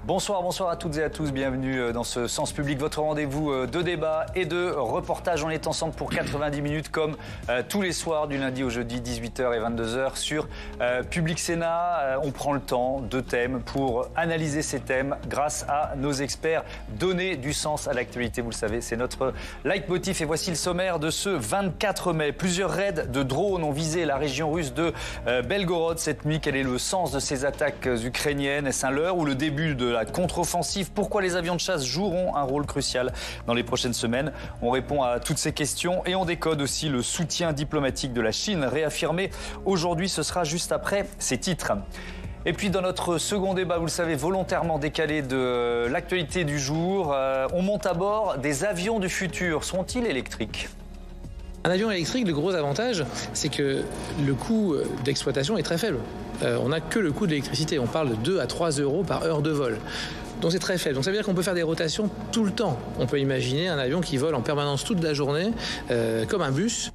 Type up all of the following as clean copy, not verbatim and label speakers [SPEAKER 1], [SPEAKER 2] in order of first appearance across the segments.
[SPEAKER 1] Bonsoir, bonsoir à toutes et à tous. Bienvenue dans ce Sens Public, votre rendez-vous de débat et de reportage. On est ensemble pour 90 minutes comme tous les soirs du lundi au jeudi, 18h et 22h sur Public Sénat. On prend le temps, 2 thèmes, pour analyser ces thèmes grâce à nos experts. Donner du sens à l'actualité, vous le savez, c'est notre leitmotiv. Et voici le sommaire de ce 24 mai. Plusieurs raids de drones ont visé la région russe de Belgorod cette nuit. Quel est le sens de ces attaques ukrainiennes? Est-ce un leurre ou le début de la contre-offensive? Pourquoi les avions de chasse joueront un rôle crucial dans les prochaines semaines? On répond à toutes ces questions et on décode aussi le soutien diplomatique de la Chine réaffirmé aujourd'hui. Ce sera juste après ces titres. Et puis dans notre second débat, vous le savez, volontairement décalé de l'actualité du jour, on monte à bord des avions du futur. Seront-ils électriques?
[SPEAKER 2] Un avion électrique, le gros avantage, c'est que le coût d'exploitation est très faible. On n'a que le coût de l'électricité. On parle de 2 à 3 euros par heure de vol. Donc c'est très faible. Donc ça veut dire qu'on peut faire des rotations tout le temps. On peut imaginer un avion qui vole en permanence toute la journée, comme un bus.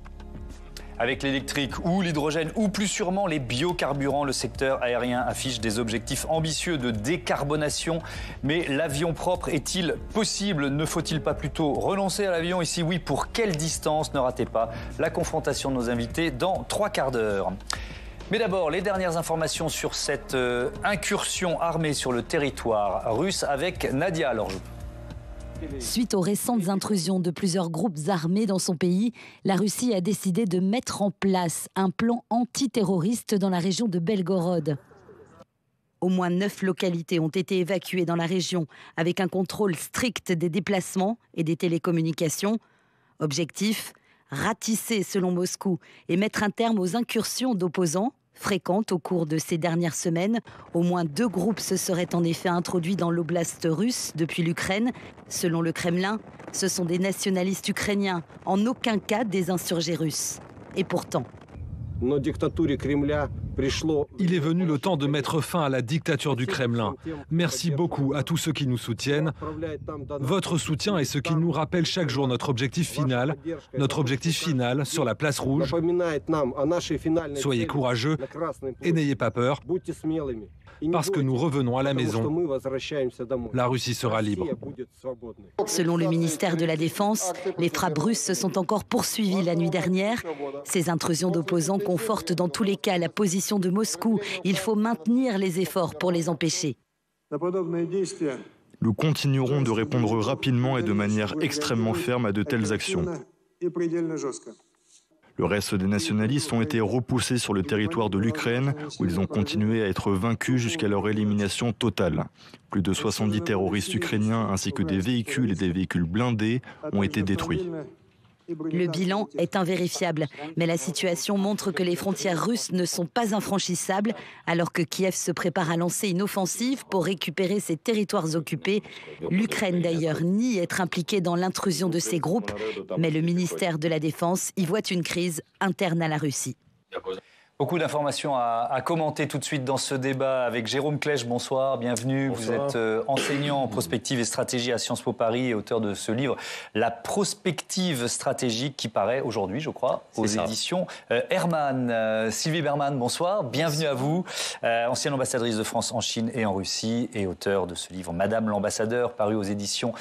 [SPEAKER 1] Avec l'électrique ou l'hydrogène ou plus sûrement les biocarburants, le secteur aérien affiche des objectifs ambitieux de décarbonation. Mais l'avion propre est-il possible? Ne faut-il pas plutôt renoncer à l'avion? Et si oui, pour quelle distance? Ne ratez pas la confrontation de nos invités dans 3 quarts d'heure. Mais d'abord, les dernières informations sur cette incursion armée sur le territoire russe avec Nadia Lorjou.
[SPEAKER 3] Suite aux récentes intrusions de plusieurs groupes armés dans son pays, la Russie a décidé de mettre en place un plan antiterroriste dans la région de Belgorod. Au moins 9 localités ont été évacuées dans la région avec un contrôle strict des déplacements et des télécommunications. Objectif, ratisser selon Moscou et mettre un terme aux incursions d'opposants fréquentes au cours de ces dernières semaines. Au moins 2 groupes se seraient en effet introduits dans l'oblast russe depuis l'Ukraine. Selon le Kremlin, ce sont des nationalistes ukrainiens, en aucun cas des insurgés russes. Et pourtant...
[SPEAKER 4] Il est venu le temps de mettre fin à la dictature du Kremlin. Merci beaucoup à tous ceux qui nous soutiennent. Votre soutien est ce qui nous rappelle chaque jour notre objectif final sur la place rouge. Soyez courageux et n'ayez pas peur, parce que nous revenons à la maison. La Russie sera libre.
[SPEAKER 3] Selon le ministère de la Défense, les frappes russes se sont encore poursuivies la nuit dernière. Ces intrusions d'opposants confortent dans tous les cas la position de Moscou. Il faut maintenir les efforts pour les empêcher.
[SPEAKER 5] Nous continuerons de répondre rapidement et de manière extrêmement ferme à de telles actions. Le reste des nationalistes ont été repoussés sur le territoire de l'Ukraine, où ils ont continué à être vaincus jusqu'à leur élimination totale. Plus de 70 terroristes ukrainiens ainsi que des véhicules et des véhicules blindés ont été détruits.
[SPEAKER 3] Le bilan est invérifiable, mais la situation montre que les frontières russes ne sont pas infranchissables, alors que Kiev se prépare à lancer une offensive pour récupérer ses territoires occupés. L'Ukraine d'ailleurs nie être impliquée dans l'intrusion de ces groupes, mais le ministère de la Défense y voit une crise interne à la Russie.
[SPEAKER 1] Beaucoup d'informations à commenter tout de suite dans ce débat avec Jérôme Klech. Bonsoir, bienvenue. Bonsoir. Vous êtes enseignant en prospective et stratégie à Sciences Po Paris et auteur de ce livre, La prospective stratégique, qui paraît aujourd'hui, je crois, aux éditions Hermann. Sylvie Berman, bonsoir, bienvenue à vous. Ancienne ambassadrice de France en Chine et en Russie et auteur de ce livre, Madame l'ambassadeur, paru aux éditions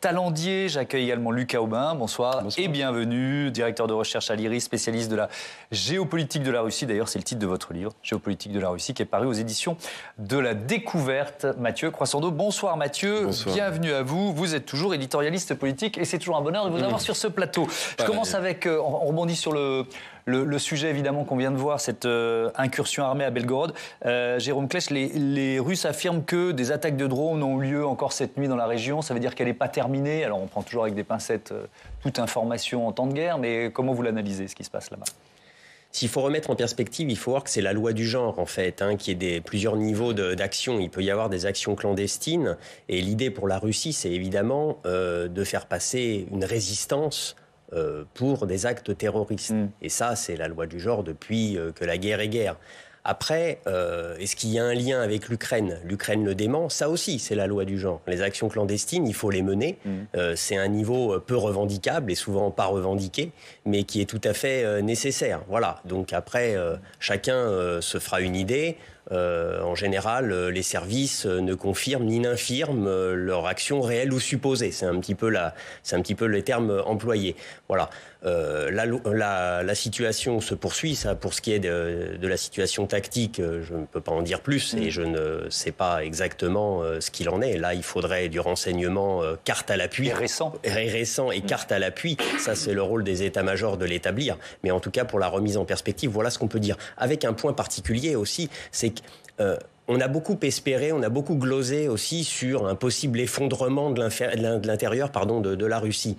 [SPEAKER 1] Talendier. J'accueille également Lucas Aubin, bonsoir. Et bienvenue, directeur de recherche à l'IRIS, spécialiste de la géopolitique de la Russie. D'ailleurs, c'est le titre de votre livre, Géopolitique de la Russie, qui est paru aux éditions de la Découverte. Mathieu Croissando, bonsoir Mathieu, bonsoir. Bienvenue à vous. Vous êtes toujours éditorialiste politique et c'est toujours un bonheur de vous avoir sur ce plateau. Je commence avec, on rebondit sur le sujet évidemment qu'on vient de voir, cette incursion armée à Belgorod. Jérôme Klech, les Russes affirment que des attaques de drones ont eu lieu encore cette nuit dans la région. Ça veut dire qu'elle n'est pas terminée. Alors on prend toujours avec des pincettes toute information en temps de guerre, mais comment vous l'analysez, ce qui se passe là-bas ?
[SPEAKER 6] S'il faut remettre en perspective, il faut voir que c'est la loi du genre, en fait, qui est plusieurs niveaux d'action. Il peut y avoir des actions clandestines. Et l'idée pour la Russie, c'est évidemment de faire passer une résistance pour des actes terroristes. Et ça, c'est la loi du genre depuis que la guerre est guerre. Après, est-ce qu'il y a un lien avec l'Ukraine ? L'Ukraine le dément. Ça aussi, c'est la loi du genre. Les actions clandestines, il faut les mener. C'est un niveau peu revendicable et souvent pas revendiqué, mais qui est tout à fait nécessaire. Voilà. Donc après, chacun se fera une idée. En général, les services ne confirment ni n'infirment leur action réelle ou supposée. C'est un petit peu les termes employés. Voilà. La situation se poursuit. Ça, pour ce qui est de la situation tactique, je ne peux pas en dire plus et je ne sais pas exactement ce qu'il en est. Là, il faudrait du renseignement carte à l'appui.
[SPEAKER 1] Et récent
[SPEAKER 6] Et carte à l'appui. Ça, c'est le rôle des états-majors de l'établir. Mais en tout cas, pour la remise en perspective, voilà ce qu'on peut dire. Avec un point particulier aussi, c'est que on a beaucoup espéré, on a beaucoup glosé aussi sur un possible effondrement de l'intérieur de la Russie.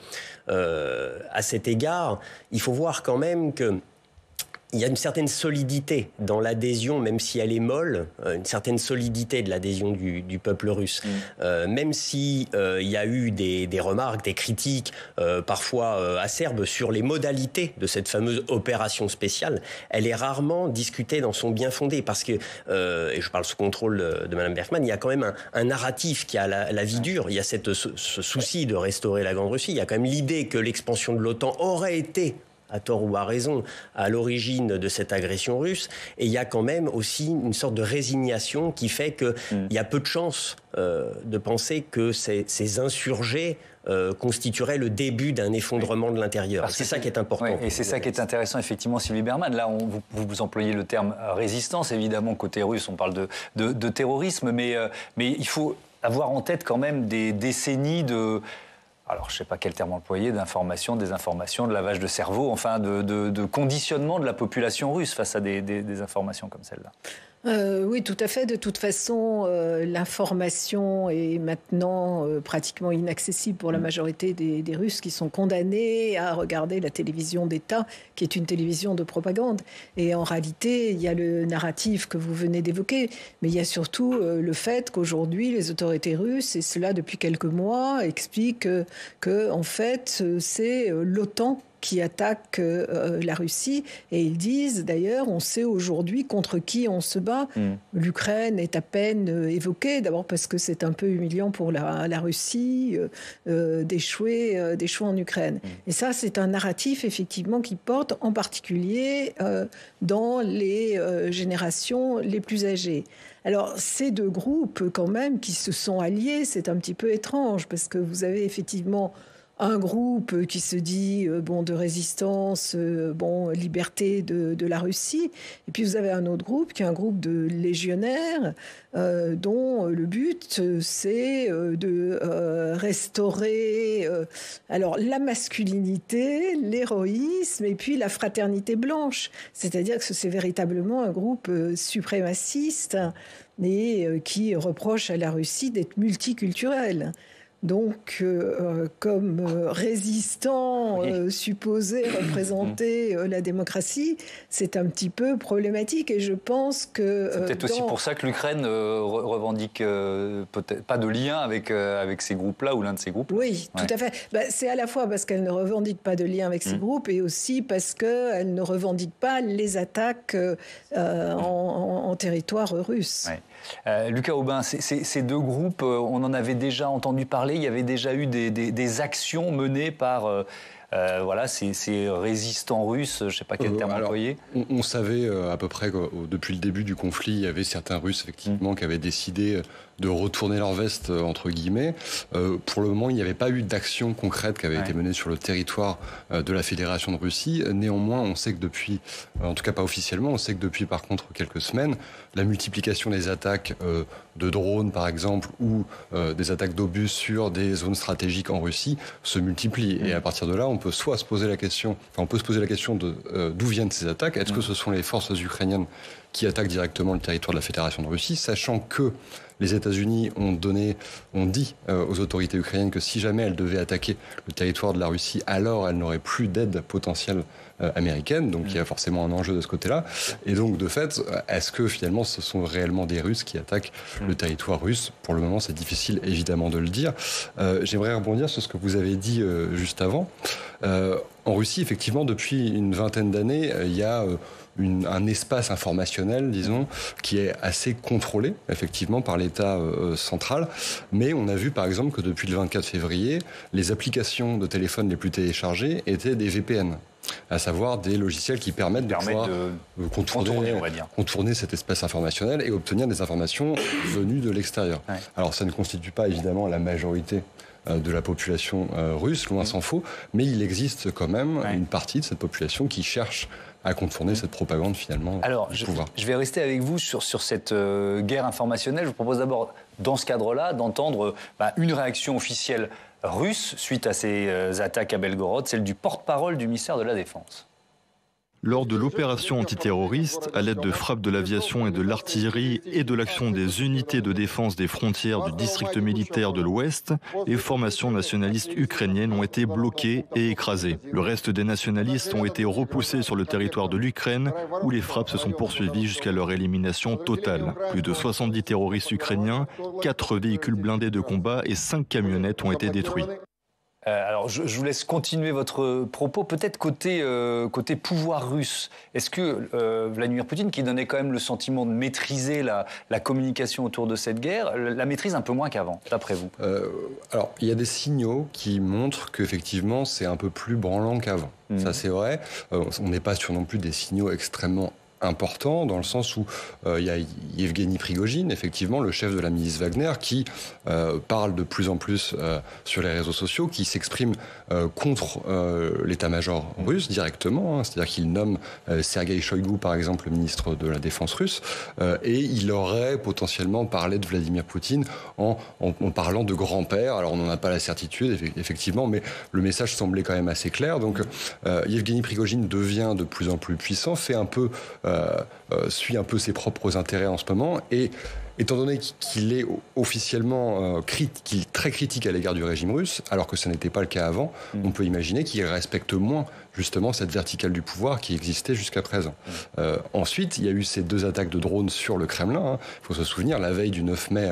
[SPEAKER 6] À cet égard, il faut voir quand même que il y a une certaine solidité dans l'adhésion, même si elle est molle, une certaine solidité de l'adhésion du peuple russe. Même si il y a eu des remarques, des critiques, parfois acerbes sur les modalités de cette fameuse opération spéciale, elle est rarement discutée dans son bien fondé, parce que, et je parle sous contrôle de Mme Berkman, il y a quand même un narratif qui a la vie dure, il y a ce souci de restaurer la Grande Russie, il y a quand même l'idée que l'expansion de l'OTAN aurait été, à tort ou à raison, à l'origine de cette agression russe. Et il y a quand même aussi une sorte de résignation qui fait qu'il y a peu de chances de penser que ces insurgés constituerait le début d'un effondrement de l'intérieur. C'est ça qui est important.
[SPEAKER 1] Oui, et c'est ça qui est intéressant, effectivement, Sylvie Berman. Là, vous employez le terme résistance, évidemment, côté russe, on parle de terrorisme, mais il faut avoir en tête quand même des décennies de... Alors, je ne sais pas quel terme employer, d'information, désinformation, de lavage de cerveau, enfin, de conditionnement de la population russe face à des informations comme celle-là.
[SPEAKER 7] Oui, tout à fait. De toute façon, l'information est maintenant pratiquement inaccessible pour la majorité des Russes qui sont condamnés à regarder la télévision d'État, qui est une télévision de propagande. Et en réalité, il y a le narratif que vous venez d'évoquer, mais il y a surtout le fait qu'aujourd'hui, les autorités russes, et cela depuis quelques mois, expliquent que en fait, c'est l'OTAN qui attaquent la Russie. Et ils disent, d'ailleurs, on sait aujourd'hui contre qui on se bat. L'Ukraine est à peine évoquée, d'abord parce que c'est un peu humiliant pour la Russie d'échouer en Ukraine. Et ça, c'est un narratif, effectivement, qui porte en particulier dans les générations les plus âgées. Alors, ces deux groupes, quand même, qui se sont alliés, c'est un petit peu étrange, parce que vous avez effectivement un groupe qui se dit de résistance, liberté de la Russie. Et puis vous avez un autre groupe qui est un groupe de légionnaires dont le but c'est de restaurer la masculinité, l'héroïsme et puis la fraternité blanche. C'est-à-dire que c'est véritablement un groupe suprémaciste et qui reproche à la Russie d'être multiculturelle. Donc, comme résistant supposé représenter la démocratie, c'est un petit peu problématique. Et je pense que...
[SPEAKER 1] c'est peut-être aussi pour ça que l'Ukraine revendique peut-être pas de lien avec ces groupes-là ou l'un de ces groupes.
[SPEAKER 7] Oui, tout à fait. C'est à la fois parce qu'elle ne revendique pas de lien avec ces groupes et aussi parce qu'elle ne revendique pas les attaques en territoire russe.
[SPEAKER 1] Ouais. Lucas Aubin, ces deux groupes, on en avait déjà entendu parler. Il y avait déjà eu des actions menées par ces résistants russes, je ne sais pas quel terme employer.
[SPEAKER 8] On savait à peu près que depuis le début du conflit, il y avait certains Russes effectivement qui avaient décidé de retourner leur veste, entre guillemets. Pour le moment, il n'y avait pas eu d'action concrète qui avait été menée sur le territoire de la Fédération de Russie. Néanmoins, on sait que depuis, en tout cas pas officiellement, on sait que depuis par contre quelques semaines, la multiplication des attaques de drones par exemple ou des attaques d'obus sur des zones stratégiques en Russie se multiplient. Et à partir de là, on peut soit se poser la question, d'où viennent ces attaques. Est-ce que ce sont les forces ukrainiennes qui attaquent directement le territoire de la Fédération de Russie, sachant que les États-Unis ont dit aux autorités ukrainiennes que si jamais elles devaient attaquer le territoire de la Russie, alors elles n'auraient plus d'aide potentielle américaine. Donc il y a forcément un enjeu de ce côté-là. Et donc de fait, est-ce que finalement ce sont réellement des Russes qui attaquent le territoire russe? Pour le moment, c'est difficile évidemment de le dire. J'aimerais rebondir sur ce que vous avez dit juste avant. En Russie, effectivement, depuis une vingtaine d'années, il y a un espace informationnel, disons, qui est assez contrôlé, effectivement, par l'État central. Mais on a vu, par exemple, que depuis le 24 février, les applications de téléphone les plus téléchargées étaient des VPN. à savoir des logiciels qui permettent de pouvoir contourner cette espèce informationnelle et obtenir des informations venues de l'extérieur. Ouais. Alors ça ne constitue pas évidemment la majorité de la population russe, loin s'en faut, mais il existe quand même une partie de cette population qui cherche à contourner cette propagande finalement.
[SPEAKER 1] Alors, je vais rester avec vous sur cette guerre informationnelle. Je vous propose d'abord, dans ce cadre-là, d'entendre une réaction officielle russe suite à ces attaques à Belgorod, celle du porte-parole du ministère de la Défense.
[SPEAKER 5] Lors de l'opération antiterroriste, à l'aide de frappes de l'aviation et de l'artillerie et de l'action des unités de défense des frontières du district militaire de l'Ouest, les formations nationalistes ukrainiennes ont été bloquées et écrasées. Le reste des nationalistes ont été repoussés sur le territoire de l'Ukraine, où les frappes se sont poursuivies jusqu'à leur élimination totale. Plus de 70 terroristes ukrainiens, 4 véhicules blindés de combat et 5 camionnettes ont été détruits.
[SPEAKER 1] Alors, je vous laisse continuer votre propos. Peut-être côté pouvoir russe. Est-ce que Vladimir Poutine, qui donnait quand même le sentiment de maîtriser la communication autour de cette guerre, la maîtrise un peu moins qu'avant, d'après vous?
[SPEAKER 8] Alors, il y a des signaux qui montrent qu'effectivement, c'est un peu plus branlant qu'avant. Ça, c'est vrai. On n'est pas sur non plus des signaux extrêmement important dans le sens où il y a Yevgeny Prigojine, effectivement, le chef de la milice Wagner, qui parle de plus en plus sur les réseaux sociaux, qui s'exprime contre l'état-major russe directement, c'est-à-dire qu'il nomme Sergei Shoigu, par exemple, le ministre de la Défense russe, et il aurait potentiellement parlé de Vladimir Poutine en parlant de grand-père. Alors on n'en a pas la certitude, effectivement, mais le message semblait quand même assez clair. Donc Yevgeny Prigojine devient de plus en plus puissant, suit un peu ses propres intérêts en ce moment, et étant donné qu'il est officiellement très critique à l'égard du régime russe, alors que ce n'était pas le cas avant, on peut imaginer qu'il respecte moins justement cette verticale du pouvoir qui existait jusqu'à présent. Ensuite, il y a eu ces 2 attaques de drones sur le Kremlin. Il faut se souvenir, la veille du 9 mai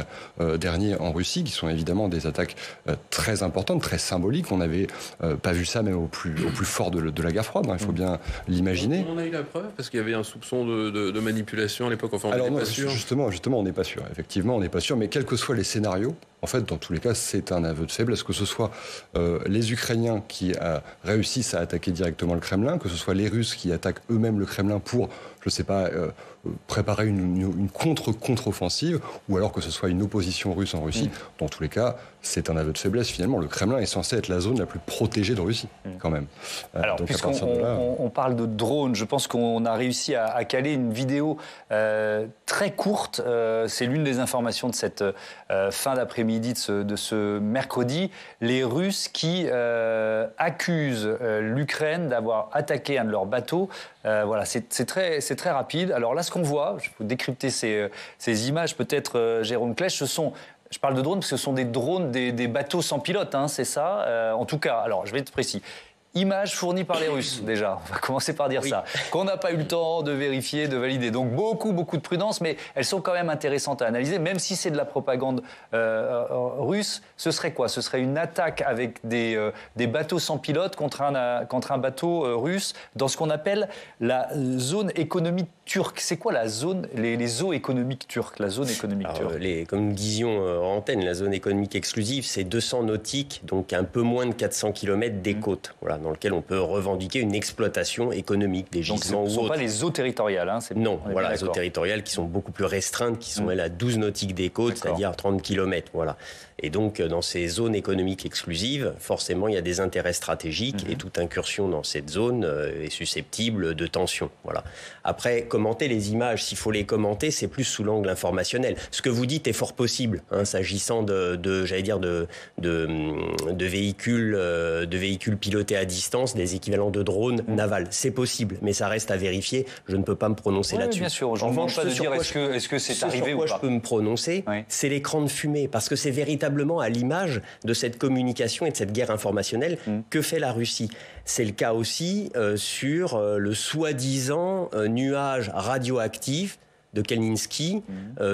[SPEAKER 8] dernier en Russie, qui sont évidemment des attaques très importantes, très symboliques. On n'avait pas vu ça même au plus fort de la guerre froide, il faut bien l'imaginer.
[SPEAKER 9] On a eu la preuve, parce qu'il y avait un soupçon de manipulation à l'époque. Enfin,
[SPEAKER 8] alors on n'est pas sûr. Justement, on n'est pas sûr. Effectivement, on n'est pas sûr, mais quels que soient les scénarios, en fait, dans tous les cas, c'est un aveu de faiblesse, que ce soit les Ukrainiens qui réussissent à attaquer directement le Kremlin, que ce soit les Russes qui attaquent eux-mêmes le Kremlin pour, je ne sais pas, préparer une contre-offensive, ou alors que ce soit une opposition russe en Russie. Dans tous les cas, c'est un aveu de faiblesse, finalement. Le Kremlin est censé être la zone la plus protégée de Russie, quand même.
[SPEAKER 1] Alors, puisqu'on parle de drones, je pense qu'on a réussi à caler une vidéo très courte. C'est l'une des informations de cette fin d'après-midi de ce mercredi. Les Russes qui accusent l'Ukraine d'avoir attaqué un de leurs bateaux. Voilà, c'est très rapide. Alors là, ce qu'on voit, je vais vous décrypter ces images, peut-être, Jérôme Klech, je parle de drones parce que ce sont des drones, des bateaux sans pilote, c'est ça. En tout cas, alors je vais être précis. Images fournies par les Russes, déjà. On va commencer par dire ça. Qu'on n'a pas eu le temps de vérifier, de valider. Donc beaucoup de prudence, mais elles sont quand même intéressantes à analyser. Même si c'est de la propagande russe, ce serait quoi? Ce serait une attaque avec des bateaux sans pilote contre un bateau russe dans ce qu'on appelle la zone économique turque. C'est quoi la zone, les eaux économiques turques, la zone économique turque?
[SPEAKER 6] Comme nous disions en antenne, la zone économique exclusive, c'est 200 nautiques, donc un peu moins de 400 km des côtes. Voilà, dans lequel on peut revendiquer une exploitation économique des gisements.
[SPEAKER 1] Donc ce ne sont pas les eaux territoriales.
[SPEAKER 6] Non, voilà, les eaux territoriales qui sont beaucoup plus restreintes, qui sont elles à 12 nautiques des côtes, c'est-à-dire 30 km. Voilà. Et donc, dans ces zones économiques exclusives, forcément, il y a des intérêts stratégiques et toute incursion dans cette zone est susceptible de tensions. Voilà. Après, commenter les images, s'il faut les commenter, c'est plus sous l'angle informationnel. Ce que vous dites est fort possible, s'agissant de véhicules pilotés à distance, des équivalents de drones navals. C'est possible, mais ça reste à vérifier. Je ne peux pas me prononcer là-dessus.
[SPEAKER 1] Bien sûr, je ne demande pas de dire est-ce que c'est arrivé ou pas.
[SPEAKER 6] Ce sur quoi je peux me prononcer, c'est l'écran de fumée, parce que c'est véritablement à l'image de cette communication et de cette guerre informationnelle que fait la Russie. C'est le cas aussi sur le soi-disant nuage radioactif de Khmelnytsky,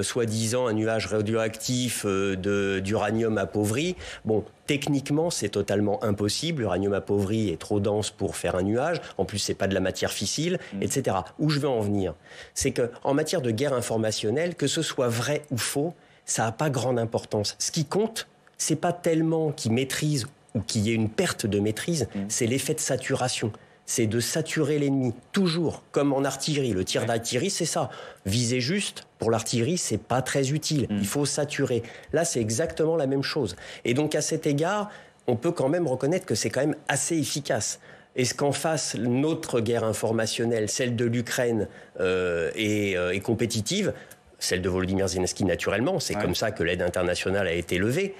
[SPEAKER 6] soi-disant un nuage radioactif d'uranium appauvri. Bon, techniquement, c'est totalement impossible. L'uranium appauvri est trop dense pour faire un nuage. En plus, c'est pas de la matière fissile, etc. Où je veux en venir, c'est qu'en matière de guerre informationnelle, que ce soit vrai ou faux, ça n'a pas grande importance. Ce qui compte, c'est pas tellement qu'ils maîtrisent ou qu'il y ait une perte de maîtrise, c'est l'effet de saturation. c'est de saturer l'ennemi, toujours, comme en artillerie. Le tir d'artillerie, c'est ça. Viser juste, pour l'artillerie, c'est pas très utile. Il faut saturer. Là, c'est exactement la même chose. Et donc, à cet égard, on peut quand même reconnaître que c'est quand même assez efficace. Est-ce qu'en face, notre guerre informationnelle, celle de l'Ukraine, est compétitive ? Celle de Volodymyr Zelensky, naturellement. C'est comme ça que l'aide internationale a été levée.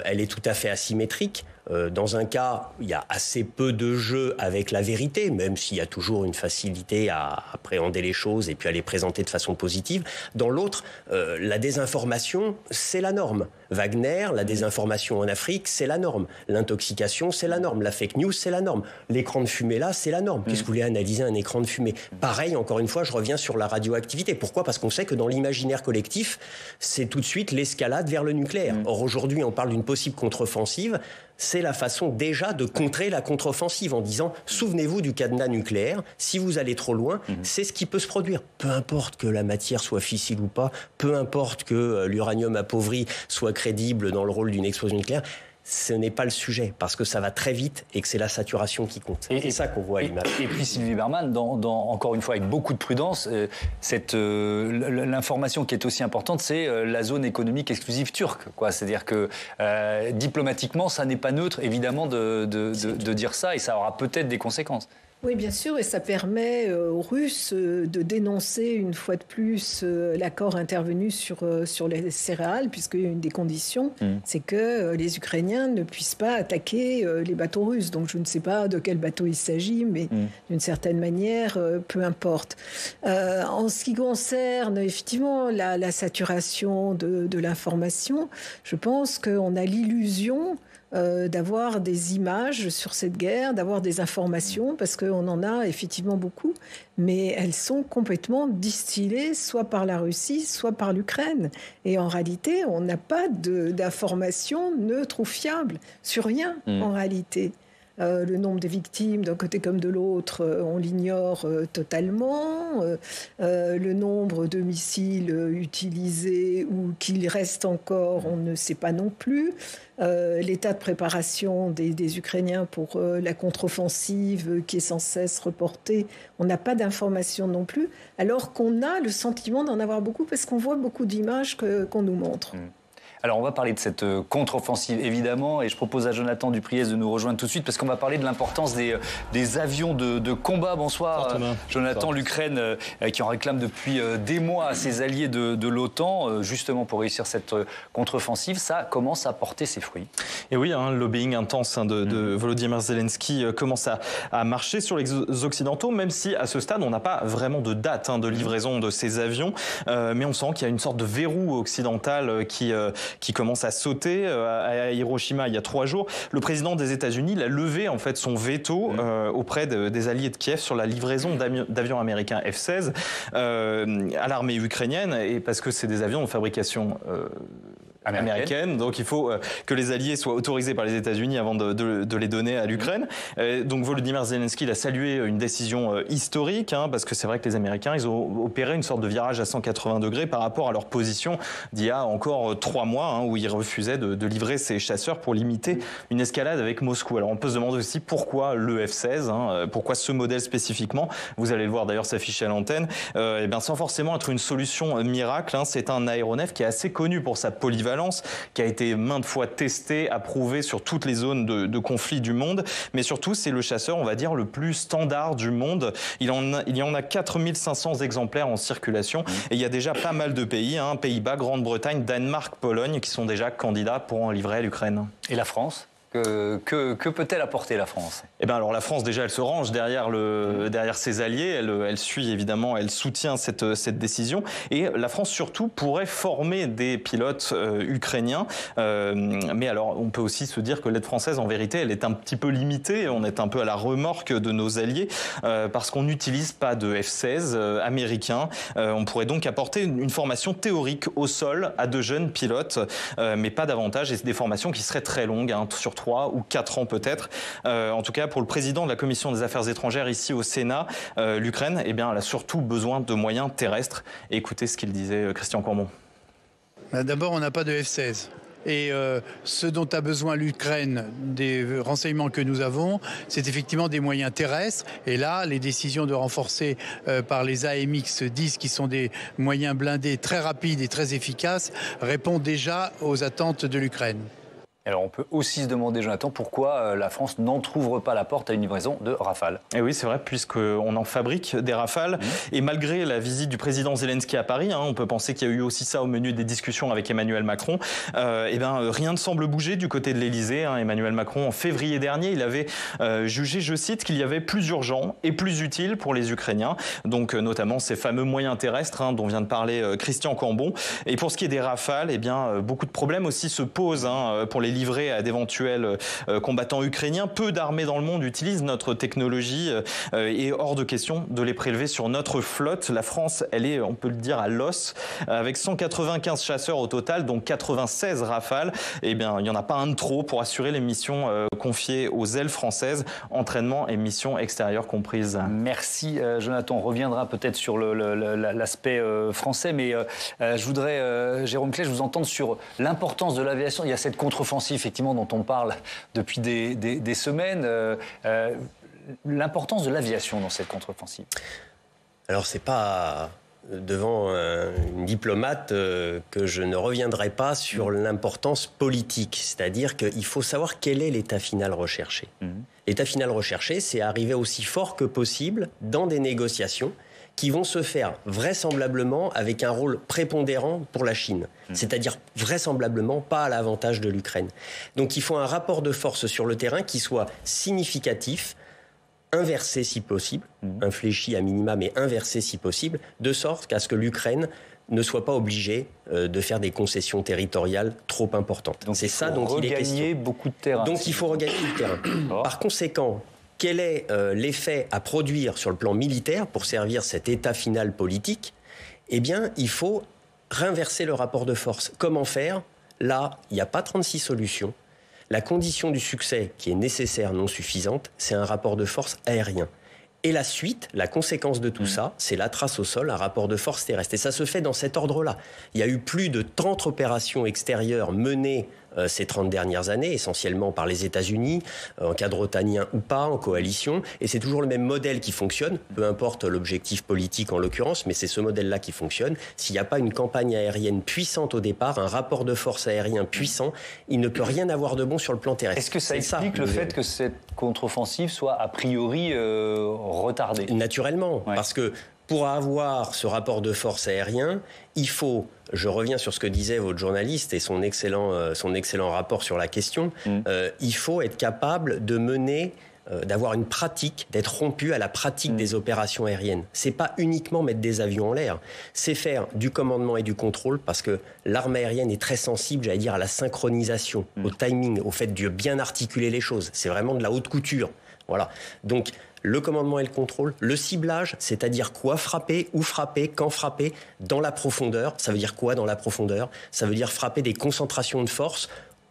[SPEAKER 6] Elle est tout à fait asymétrique. Dans un cas, il y a assez peu de jeu avec la vérité, même s'il y a toujours une facilité à appréhender les choses et puis à les présenter de façon positive. Dans l'autre, la désinformation, c'est la norme. Wagner, la désinformation en Afrique, c'est la norme. L'intoxication, c'est la norme. La fake news, c'est la norme. L'écran de fumée, là, c'est la norme. Qu'est-ce que vous voulez analyser un écran de fumée ? Pareil, encore une fois, je reviens sur la radioactivité. Pourquoi ? Parce qu'on sait que dans l'imaginaire collectif, c'est tout de suite l'escalade vers le nucléaire. Or, aujourd'hui, on parle d'une possible contre-offensive. C'est la façon déjà de contrer la contre-offensive en disant « Souvenez-vous du cadenas nucléaire, si vous allez trop loin, c'est ce qui peut se produire. Peu importe que la matière soit fissile ou pas, peu importe que l'uranium appauvri soit crédible dans le rôle d'une explosion nucléaire. » Ce n'est pas le sujet, parce que ça va très vite et que c'est la saturation qui compte. Et c'est ça qu'on voit à l'image.
[SPEAKER 1] Et puis Sylvie Bermann, encore une fois avec beaucoup de prudence, l'information qui est aussi importante, c'est la zone économique exclusive turque. C'est-à-dire que diplomatiquement, ça n'est pas neutre, évidemment, de dire ça, et ça aura peut-être des conséquences.
[SPEAKER 7] Oui, bien sûr, et ça permet aux Russes de dénoncer une fois de plus l'accord intervenu sur les céréales, puisqu'il y a une des conditions, c'est que les Ukrainiens ne puissent pas attaquer les bateaux russes. Donc je ne sais pas de quel bateau il s'agit, mais d'une certaine manière, peu importe. En ce qui concerne effectivement la saturation de l'information, je pense qu'on a l'illusion d'avoir des images sur cette guerre, d'avoir des informations, parce qu'on en a effectivement beaucoup, mais elles sont complètement distillées soit par la Russie, soit par l'Ukraine. Et en réalité, on n'a pas d'informations neutres ou fiables sur rien, en réalité. Le nombre de victimes d'un côté comme de l'autre, on l'ignore totalement. Le nombre de missiles utilisés ou qu'il reste encore, on ne sait pas non plus. L'état de préparation des Ukrainiens pour la contre-offensive qui est sans cesse reportée, on n'a pas d'informations non plus, alors qu'on a le sentiment d'en avoir beaucoup parce qu'on voit beaucoup d'images qu'on nous montre.
[SPEAKER 1] Alors, on va parler de cette contre-offensive, évidemment, et je propose à Jonathan Dupriez de nous rejoindre tout de suite, parce qu'on va parler de l'importance des avions de combat. Bonsoir, Jonathan. Bonsoir. L'Ukraine qui en réclame depuis des mois à ses alliés de l'OTAN, justement pour réussir cette contre-offensive, ça commence à porter ses fruits.
[SPEAKER 10] Et oui, le lobbying intense de Volodymyr Zelensky commence à marcher sur les Occidentaux, même si à ce stade, on n'a pas vraiment de date de livraison de ces avions, mais on sent qu'il y a une sorte de verrou occidental qui commence à sauter. À Hiroshima, il y a 3 jours, le président des États-Unis a levé en fait son veto auprès des alliés de Kiev sur la livraison d'avions américains F-16 à l'armée ukrainienne, et parce que c'est des avions de fabrication américaine, donc il faut que les alliés soient autorisés par les États-Unis avant de les donner à l'Ukraine. Donc Volodymyr Zelensky a salué une décision historique, parce que c'est vrai que les Américains, ils ont opéré une sorte de virage à 180 degrés par rapport à leur position d'il y a encore 3 mois, où ils refusaient de livrer ces chasseurs pour limiter une escalade avec Moscou. Alors on peut se demander aussi pourquoi le F-16, pourquoi ce modèle spécifiquement. Vous allez le voir d'ailleurs s'afficher à l'antenne. Et bien sans forcément être une solution miracle, c'est un aéronef qui est assez connu pour sa polyvalence, qui a été maintes fois testé, approuvé sur toutes les zones de conflit du monde, mais surtout c'est le chasseur, on va dire, le plus standard du monde. Il y en a 4500 exemplaires en circulation, et il y a déjà pas mal de pays, Pays-Bas, Grande-Bretagne, Danemark, Pologne, qui sont déjà candidats pour en livrer à l'Ukraine.
[SPEAKER 1] Et la France ? Que peut-elle apporter, la France ?
[SPEAKER 10] Eh bien, alors la France, déjà, elle se range derrière ses alliés. Elle suit évidemment, elle soutient cette décision. Et la France surtout pourrait former des pilotes ukrainiens. Mais alors, on peut aussi se dire que l'aide française, en vérité, elle est un petit peu limitée. On est un peu à la remorque de nos alliés parce qu'on n'utilise pas de F-16 américains. On pourrait donc apporter une formation théorique au sol à de jeunes pilotes, mais pas davantage. Et c'est des formations qui seraient très longues, sur 3 ou 4 ans peut-être. En tout cas, pour le président de la Commission des Affaires étrangères ici au Sénat, l'Ukraine, elle a surtout besoin de moyens terrestres. Écoutez ce qu'il disait, Christian Courbon.
[SPEAKER 11] D'abord, on n'a pas de F-16. Et ce dont a besoin l'Ukraine, des renseignements que nous avons, c'est effectivement des moyens terrestres. Et là, les décisions de renforcer par les AMX-10, qui sont des moyens blindés très rapides et très efficaces, répondent déjà aux attentes de l'Ukraine.
[SPEAKER 1] Alors on peut aussi se demander, Jonathan, pourquoi la France n'entrouvre pas la porte à une livraison de Rafale.
[SPEAKER 10] Et oui, c'est vrai, puisqu'on en fabrique des Rafales. Et malgré la visite du président Zelensky à Paris, on peut penser qu'il y a eu aussi ça au menu des discussions avec Emmanuel Macron, rien ne semble bouger du côté de l'Elysée. Emmanuel Macron, en février dernier, il avait jugé, je cite, qu'il y avait plus urgent et plus utile pour les Ukrainiens. Donc notamment ces fameux moyens terrestres dont vient de parler Christian Cambon. Et pour ce qui est des Rafales, beaucoup de problèmes aussi se posent pour les livrés à d'éventuels combattants ukrainiens. Peu d'armées dans le monde utilisent notre technologie et hors de question de les prélever sur notre flotte. La France, elle est, on peut le dire, à l'os, avec 195 chasseurs au total, dont 96 Rafales. Il n'y en a pas un de trop pour assurer les missions confiées aux ailes françaises, entraînement et missions extérieures comprises.
[SPEAKER 1] Merci Jonathan. On reviendra peut-être sur l'aspect français, mais je voudrais, Jérôme Clèche, vous entendre sur l'importance de l'aviation. Il y a cette contre-offensive effectivement dont on parle depuis des semaines. L'importance de l'aviation dans cette contre-offensive.
[SPEAKER 6] Alors c'est pas devant une diplomate que je ne reviendrai pas sur l'importance politique. C'est-à-dire qu'il faut savoir quel est l'état final recherché. L'état final recherché, c'est arriver aussi fort que possible dans des négociations qui vont se faire vraisemblablement avec un rôle prépondérant pour la Chine. C'est-à-dire vraisemblablement pas à l'avantage de l'Ukraine. Donc il faut un rapport de force sur le terrain qui soit significatif, inversé si possible, infléchi à minima, mais inversé si possible, de sorte qu'à ce que l'Ukraine ne soit pas obligée de faire des concessions territoriales trop importantes.
[SPEAKER 1] Donc c'est ça dont il est question. Beaucoup de terrain.
[SPEAKER 6] Donc il faut regagner du terrain. Par conséquent, quel est l'effet à produire sur le plan militaire pour servir cet état final politique? Eh bien, il faut réinverser le rapport de force. Comment faire? Là, il n'y a pas 36 solutions. La condition du succès, qui est nécessaire, non suffisante, c'est un rapport de force aérien. Et la suite, la conséquence de tout ça, c'est la trace au sol, un rapport de force terrestre. Et ça se fait dans cet ordre-là. Il y a eu plus de 30 opérations extérieures menées ces 30 dernières années, essentiellement par les États-Unis, en cadre otanien ou pas, en coalition. Et c'est toujours le même modèle qui fonctionne, peu importe l'objectif politique en l'occurrence, mais c'est ce modèle-là qui fonctionne. S'il n'y a pas une campagne aérienne puissante au départ, un rapport de force aérien puissant, il ne peut rien avoir de bon sur le plan terrestre.
[SPEAKER 1] Est-ce que ça explique le fait que cette contre-offensive soit a priori retardée?
[SPEAKER 6] Naturellement, parce que pour avoir ce rapport de force aérien, il faut, je reviens sur ce que disait votre journaliste et son excellent rapport sur la question, il faut être capable de mener, d'avoir une pratique, d'être rompu à la pratique des opérations aériennes. C'est pas uniquement mettre des avions en l'air, c'est faire du commandement et du contrôle, parce que l'arme aérienne est très sensible, j'allais dire, à la synchronisation, au timing, au fait de bien articuler les choses. C'est vraiment de la haute couture. Voilà. Donc, le commandement et le contrôle, le ciblage, c'est-à-dire quoi frapper, où frapper, quand frapper, dans la profondeur. Ça veut dire quoi dans la profondeur? Ça veut dire frapper des concentrations de force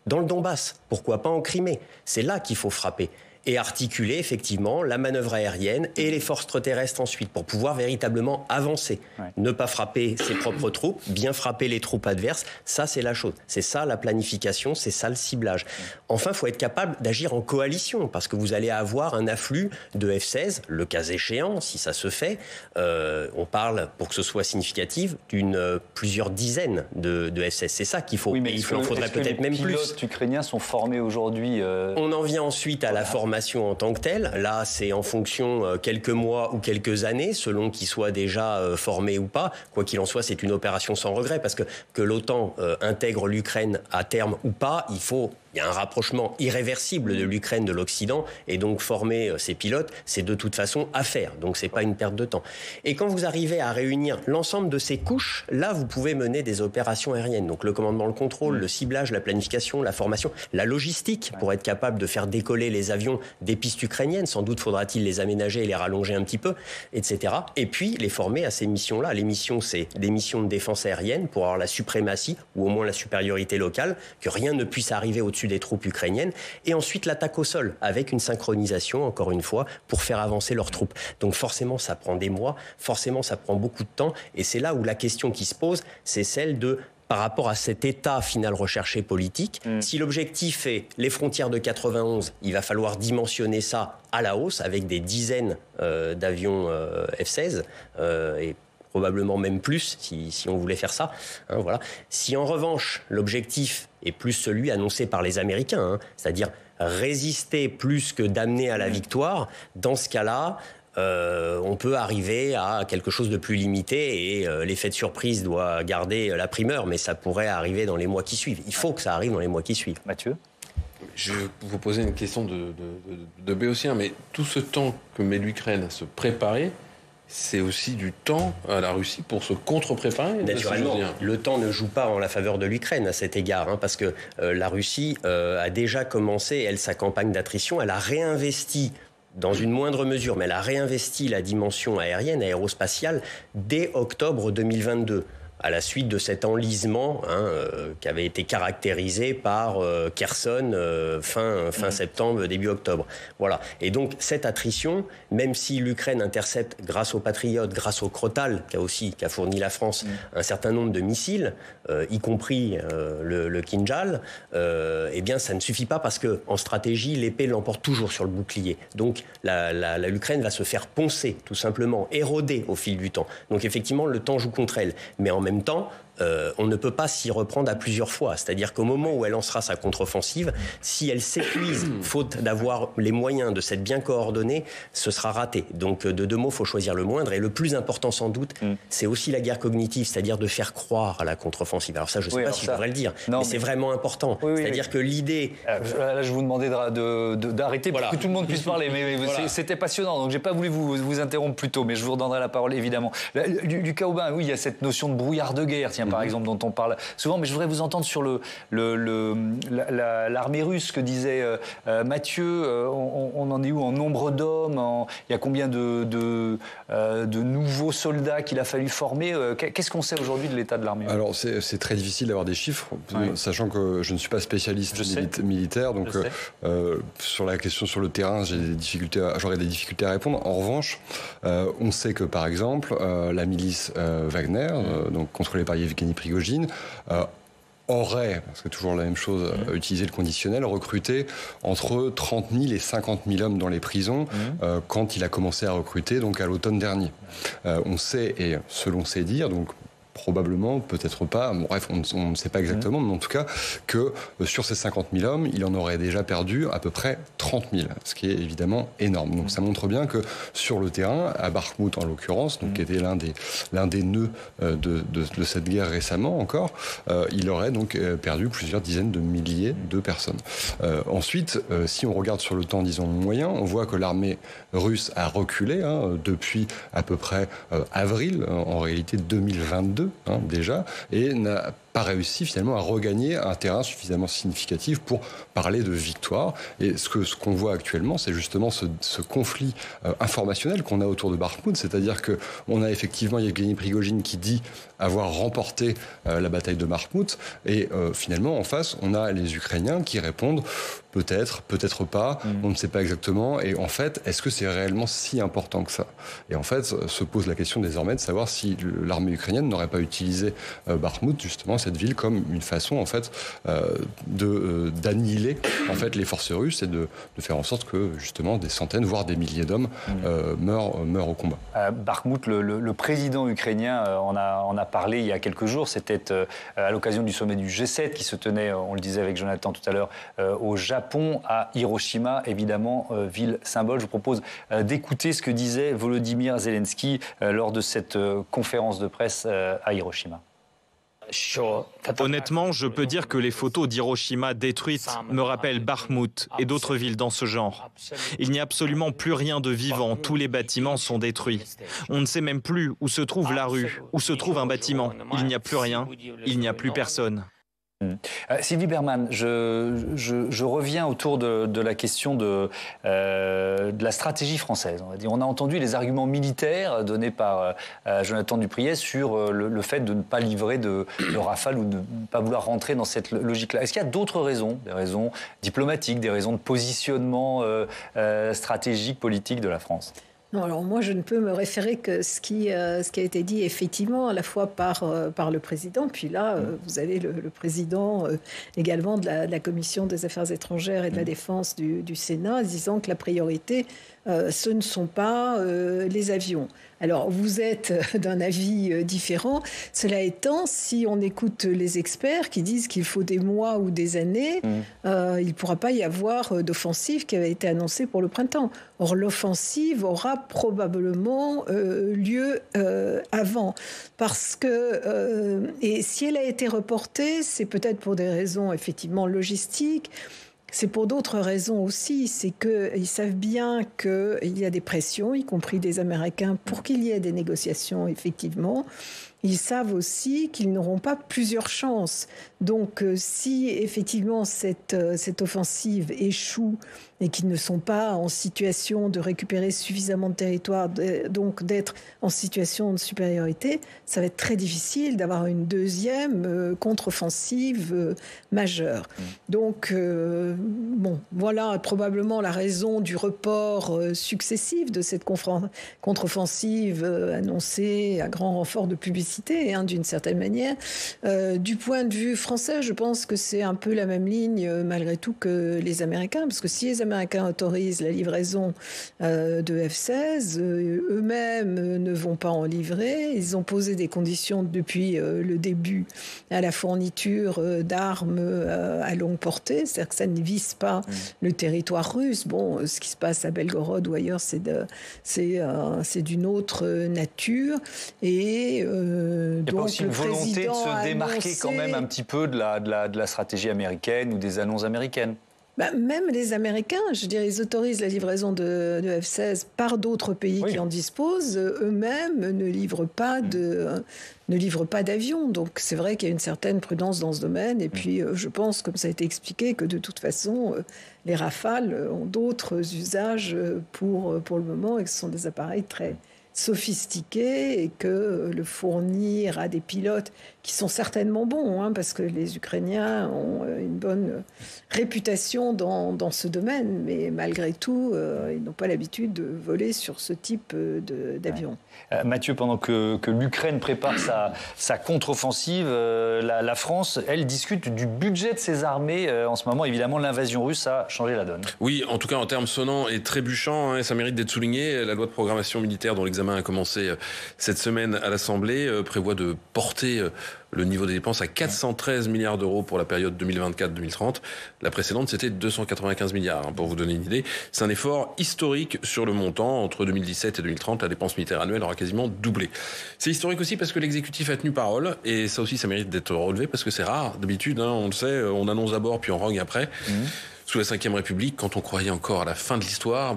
[SPEAKER 6] dans le Donbass. Pourquoi pas en Crimée? C'est là qu'il faut frapper. Et articuler effectivement la manœuvre aérienne et les forces terrestres ensuite pour pouvoir véritablement avancer. Ne pas frapper ses propres troupes, bien frapper les troupes adverses, ça c'est la chose. C'est ça la planification, c'est ça le ciblage. Enfin, il faut être capable d'agir en coalition parce que vous allez avoir un afflux de F-16, le cas échéant, si ça se fait. On parle, pour que ce soit significatif, d'une plusieurs dizaines de F-16. C'est ça qu'il faut.
[SPEAKER 1] Oui, mais
[SPEAKER 6] il en faudrait peut-être même plus.
[SPEAKER 1] Les pilotes ukrainiens sont formés aujourd'hui.
[SPEAKER 6] On en vient ensuite à la formation en tant que telle. Là, c'est en fonction quelques mois ou quelques années, selon qu'ils soient déjà formés ou pas. Quoi qu'il en soit, c'est une opération sans regret, parce que l'OTAN intègre l'Ukraine à terme ou pas, il y a un rapprochement irréversible de l'Ukraine de l'Occident, et donc former ces pilotes, c'est de toute façon à faire. Donc c'est pas une perte de temps. Et quand vous arrivez à réunir l'ensemble de ces couches, là vous pouvez mener des opérations aériennes. Donc le commandement, le contrôle, le ciblage, la planification, la formation, la logistique pour être capable de faire décoller les avions des pistes ukrainiennes. Sans doute faudra-t-il les aménager et les rallonger un petit peu, etc. Et puis les former à ces missions-là. Les missions, c'est des missions de défense aérienne pour avoir la suprématie ou au moins la supériorité locale, que rien ne puisse arriver au-dessus des troupes ukrainiennes, et ensuite l'attaque au sol avec une synchronisation, encore une fois, pour faire avancer leurs troupes. Donc forcément ça prend des mois, forcément ça prend beaucoup de temps, et c'est là où la question qui se pose, c'est celle de par rapport à cet état final recherché politique. Si l'objectif est les frontières de 91, il va falloir dimensionner ça à la hausse avec des dizaines d'avions F-16 et probablement même plus si on voulait faire ça. Voilà. Si en revanche l'objectif est plus celui annoncé par les Américains, c'est-à-dire résister plus que d'amener à la victoire, dans ce cas-là, on peut arriver à quelque chose de plus limité et l'effet de surprise doit garder la primeur, mais ça pourrait arriver dans les mois qui suivent. Il faut que ça arrive dans les mois qui suivent.
[SPEAKER 1] Mathieu ?
[SPEAKER 9] Je vais vous poser une question de béotien, mais tout ce temps que met l'Ukraine à se préparer, c'est aussi du temps à la Russie pour se contre-préparer.
[SPEAKER 6] Naturellement, le temps ne joue pas en la faveur de l'Ukraine à cet égard, parce que la Russie a déjà commencé, elle, sa campagne d'attrition, elle a réinvesti dans une moindre mesure, mais elle a réinvesti la dimension aérienne, aérospatiale, dès octobre 2022. À la suite de cet enlisement qui avait été caractérisé par Kherson fin septembre, début octobre. Voilà. Et donc cette attrition, même si l'Ukraine intercepte grâce aux Patriotes, grâce au Crotal qui a fourni la France un certain nombre de missiles, y compris le Kinjal, eh bien ça ne suffit pas parce que en stratégie l'épée l'emporte toujours sur le bouclier. Donc l'Ukraine va se faire poncer tout simplement, éroder au fil du temps. Donc effectivement le temps joue contre elle, mais en même temps, on ne peut pas s'y reprendre à plusieurs fois. C'est-à-dire qu'au moment où elle lancera sa contre-offensive, si elle s'épuise, faute d'avoir les moyens de s'être bien coordonnée, ce sera raté. Donc, de deux mots, il faut choisir le moindre. Et le plus important, sans doute, c'est aussi la guerre cognitive, c'est-à-dire de faire croire à la contre-offensive. Alors ça, je ne sais pas si je devrais le dire, mais c'est vraiment important. C'est-à-dire que l'idée...
[SPEAKER 1] Là, je vous demandais d'arrêter pour que tout le monde puisse parler. Mais c'était passionnant, donc je n'ai pas voulu vous interrompre plus tôt, mais je vous redonnerai la parole, évidemment. Lucas Aubin, oui, il y a cette notion de brouillard de guerre, par exemple, dont on parle souvent, mais je voudrais vous entendre sur l'armée russe, que disait Mathieu. On en est où en nombre d'hommes? Il y a combien de nouveaux soldats qu'il a fallu former? Qu'est-ce qu'on sait aujourd'hui de l'état de l'armée russe?
[SPEAKER 8] Alors, c'est très difficile d'avoir des chiffres, sachant que je ne suis pas spécialiste militaire, donc sur la question sur le terrain, j'aurais des difficultés à répondre. En revanche, on sait que, par exemple, la milice Wagner, donc contrôlée par Yevgeny Prigojine, aurait, parce que toujours la même chose, utilisé le conditionnel, recruté entre 30 000 et 50 000 hommes dans les prisons quand il a commencé à recruter, donc à l'automne dernier. On sait, et selon ses dires, donc probablement, peut-être pas, bref, on ne sait pas exactement, mais en tout cas, que sur ces 50 000 hommes, il en aurait déjà perdu à peu près 30 000, ce qui est évidemment énorme. Donc ça montre bien que sur le terrain, à Bakhmout en l'occurrence, donc qui était l'un des nœuds de cette guerre récemment encore, il aurait donc perdu plusieurs dizaines de milliers de personnes. Ensuite, si on regarde sur le temps, disons, moyen, on voit que l'armée russe a reculé depuis à peu près avril, en réalité 2022, déjà, et n'a pas réussi finalement à regagner un terrain suffisamment significatif pour parler de victoire. Et ce qu'on voit actuellement, c'est justement ce conflit informationnel qu'on a autour de Bakhmout, c'est-à-dire qu'on a effectivement Yevgeny Prigojine qui dit avoir remporté la bataille de Bakhmout, et finalement en face, on a les Ukrainiens qui répondent peut-être, peut-être pas, on ne sait pas exactement, et en fait, est-ce que c'est réellement si important que ça? Et en fait, se pose la question désormais de savoir si l'armée ukrainienne n'aurait pas utilisé Bakhmout, justement, cette ville, comme une façon, en fait, d'annihiler, en fait, les forces russes et de faire en sorte que, justement, des centaines, voire des milliers d'hommes meurent au combat.
[SPEAKER 1] Bakhmout, le président ukrainien en a parlé il y a quelques jours. C'était à l'occasion du sommet du G7 qui se tenait, on le disait avec Jonathan tout à l'heure, au Japon, à Hiroshima, évidemment, ville symbole. Je vous propose d'écouter ce que disait Volodymyr Zelensky lors de cette conférence de presse à Hiroshima.
[SPEAKER 10] Honnêtement, je peux dire que les photos d'Hiroshima détruites me rappellent Bakhmout et d'autres villes dans ce genre. Il n'y a absolument plus rien de vivant, tous les bâtiments sont détruits. On ne sait même plus où se trouve la rue, où se trouve un bâtiment. Il n'y a plus rien, il n'y a plus personne.
[SPEAKER 1] Sylvie Bermann, je reviens autour de la question de la stratégie française. On a entendu les arguments militaires donnés par Jonathan Dupriez sur le fait de ne pas livrer de Rafale ou de ne pas vouloir rentrer dans cette logique-là. Est-ce qu'il y a d'autres raisons, des raisons diplomatiques, des raisons de positionnement stratégique, politique de la France ?
[SPEAKER 7] Non, alors moi, je ne peux me référer que ce qui a été dit effectivement à la fois par le président, puis là, vous avez le président également de la Commission des Affaires étrangères et de la Défense du Sénat, disant que la priorité, ce ne sont pas les avions. Alors, vous êtes d'un avis différent. Cela étant, si on écoute les experts qui disent qu'il faut des mois ou des années, il ne pourra pas y avoir d'offensive qui avait été annoncée pour le printemps. Or, l'offensive aura probablement lieu avant. Parce que, et si elle a été reportée, c'est peut-être pour des raisons effectivement logistiques. C'est pour d'autres raisons aussi, c'est qu'ils savent bien qu'il y a des pressions, y compris des Américains, pour qu'il y ait des négociations, effectivement. Ils savent aussi qu'ils n'auront pas plusieurs chances. Donc, si effectivement cette offensive échoue et qu'ils ne sont pas en situation de récupérer suffisamment de territoire, donc d'être en situation de supériorité, ça va être très difficile d'avoir une deuxième contre-offensive majeure. Donc, bon, voilà probablement la raison du report successif de cette contre-offensive annoncée à grand renfort de publicité, d'une certaine manière. Du point de vue français, je pense que c'est un peu la même ligne, malgré tout, que les Américains, parce que si les Américains autorisent la livraison de F-16, eux-mêmes ne vont pas en livrer. Ils ont posé des conditions depuis le début à la fourniture d'armes à longue portée, c'est-à-dire que ça ne vise pas le territoire russe. Bon, ce qui se passe à Belgorod ou ailleurs, c'est d'une autre nature. Et
[SPEAKER 1] il n'y a pas aussi une volonté de se démarquer
[SPEAKER 7] annoncé...
[SPEAKER 1] quand même un petit peu de la stratégie américaine ou des annonces américaines?
[SPEAKER 7] Même les Américains, je dirais, ils autorisent la livraison de F-16 par d'autres pays qui en disposent. Eux-mêmes ne livrent pas d'avions. Donc c'est vrai qu'il y a une certaine prudence dans ce domaine. Et puis je pense, comme ça a été expliqué, que de toute façon, les Rafales ont d'autres usages pour le moment et que ce sont des appareils très sophistiqués et que le fournir à des pilotes qui sont certainement bons, parce que les Ukrainiens ont une bonne réputation dans ce domaine, mais malgré tout, ils n'ont pas l'habitude de voler sur ce type d'avion.
[SPEAKER 1] Mathieu, pendant que l'Ukraine prépare sa contre-offensive, la France, elle discute du budget de ses armées. En ce moment, évidemment, l'invasion russe a changé la donne.
[SPEAKER 9] Oui, en tout cas en termes sonnants et trébuchants, et ça mérite d'être souligné. La loi de programmation militaire dont l'examen a commencé cette semaine à l'Assemblée prévoit de porter le niveau des dépenses à 413 milliards d'euros pour la période 2024-2030. La précédente, c'était 295 milliards, pour vous donner une idée. C'est un effort historique sur le montant. Entre 2017 et 2030, la dépense militaire annuelle aura quasiment doublé. C'est historique aussi parce que l'exécutif a tenu parole, et ça aussi, ça mérite d'être relevé, parce que c'est rare. D'habitude, on le sait, on annonce d'abord, puis on rogne après. Sous la Ve République, quand on croyait encore à la fin de l'histoire,